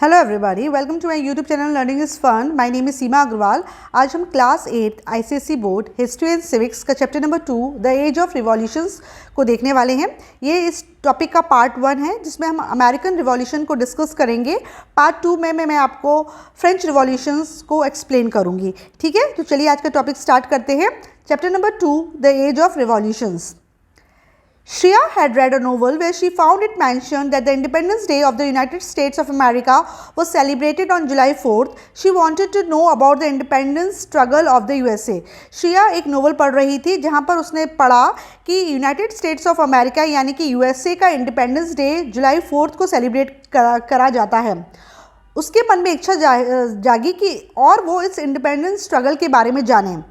Hello everybody, welcome to my YouTube channel learning is fun. My name is Seema Agarwal. आज हम class 8 ICSE board history and civics का chapter number 2 the age of revolutions को देखने वाले हैं। ये इस टॉपिक का पार्ट 1 है जिसमें हम अमेरिकन रिवॉल्यूशन को डिस्कस करेंगे। पार्ट 2 में मैं आपको फ्रेंच रिवॉल्यूशंस को एक्सप्लेन करूँगी। ठीक है, तो चलिए आज का टॉपिक स्टार्ट करते हैं। Chapter number 2 the age of revolutions. Shreya had read a novel where she found it mentioned that the Independence Day of the United States of America was celebrated on July 4th. She wanted to know about the independence struggle of the USA. Shreya एक novel पढ़ रही थी जहाँ पर उसने पढ़ा कि United states of America यानी कि यूएसए का इंडिपेंडेंस डे जुलाई 4th को सेलिब्रेट करा जाता है। उसके मन में इच्छा जागी कि और वो इस इंडिपेंडेंस स्ट्रगल के बारे में जाने।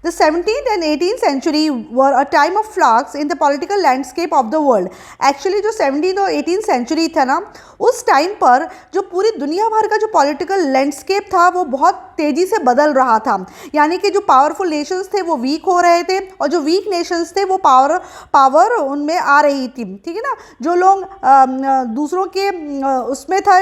The 17th and 18th century were a time of flux in the political landscape of the world. Actually जो 17th और 18th century था ना, उस टाइम पर जो पूरी दुनिया भर का जो पॉलिटिकल लैंडस्केप था वो बहुत तेज़ी से बदल रहा था। यानी कि जो पावरफुल नेशंस थे वो वीक हो रहे थे और जो वीक नेशंस थे वो पावर उनमें आ रही थी। ठीक है ना, जो लोग दूसरों के उसमें था,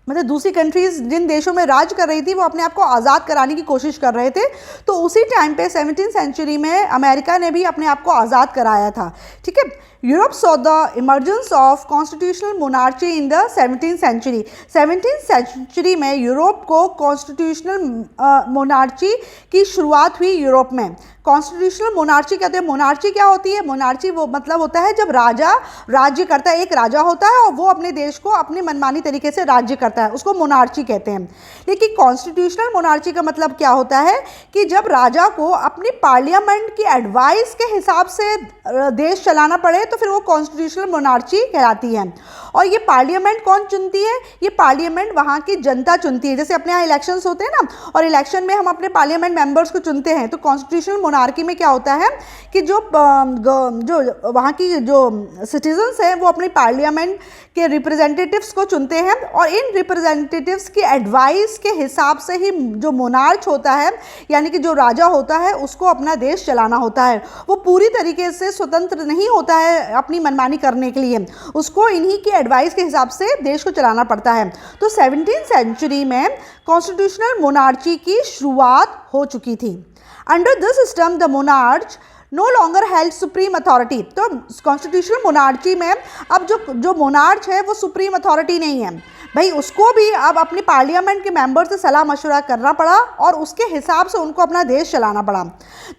मतलब दूसरी कंट्रीज़ जिन देशों में राज कर रही थी वो अपने आप को आज़ाद कराने की कोशिश कर रहे थे। तो उसी टाइम पे 17th सेंचुरी में अमेरिका ने भी अपने आप को आज़ाद कराया था। ठीक है, Europe saw the emergence of constitutional monarchy in the 17th century. 17th century में यूरोप को कॉन्स्टिट्यूशनल मोनार्ची की शुरुआत हुई यूरोप में। कॉन्स्टिट्यूशनल मोनार्ची कहते हैं। मोनार्ची क्या होती है? मोनार्ची वो मतलब होता है जब राजा राज्य करता है, एक राजा होता है और वो अपने देश को अपनी मनमानी तरीके से राज्य करता है, उसको मोनार्ची कहते हैं। लेकिन कॉन्स्टिट्यूशनल मोनार्ची का मतलब क्या होता है कि जब राजा को अपनी पार्लियामेंट की एडवाइस के हिसाब से देश चलाना पड़े तो फिर वो कॉन्स्टिट्यूशनल मोनार्ची कहलाती है। और ये पार्लियामेंट कौन चुनती है? ये पार्लियामेंट वहाँ की जनता चुनती है। जैसे अपने यहाँ इलेक्शंस होते हैं ना, और इलेक्शन में हम अपने पार्लियामेंट मेंबर्स को चुनते हैं। तो कॉन्स्टिट्यूशनल मोनार्की में क्या होता है कि जो वहाँ की जो सिटीजन्स हैं वो अपनी पार्लियामेंट के रिप्रेजेंटेटिव्स को चुनते हैं और इन रिप्रेजेंटेटिव्स की एडवाइस के हिसाब से ही जो मोनार्च होता है यानी कि जो राजा होता है उसको अपना देश चलाना होता है। वो पूरी तरीके से स्वतंत्र नहीं होता है अपनी मनमानी करने के लिए, उसको इन्हीं की एडवाइस के हिसाब से देश को चलाना पड़ता है। तो 17th सेंचुरी में कॉन्स्टिट्यूशनल मोनार्ची की शुरुआत हो चुकी थी। Under this system the monarch no longer held supreme authority. तो कॉन्स्टिट्यूशनल मोनार्ची में अब जो मोनार्च है वो सुप्रीम अथॉरिटी नहीं है भाई, उसको भी अब अपनी पार्लियामेंट के मेंबर से सलाह मशवरा करना पड़ा और उसके हिसाब से उनको अपना देश चलाना पड़ा।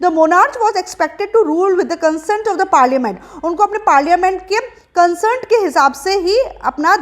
The monarch was expected to rule with the consent of the parliament. उनको अपने पार्लियामेंट के कंसेंट के हिसाब से ही अपना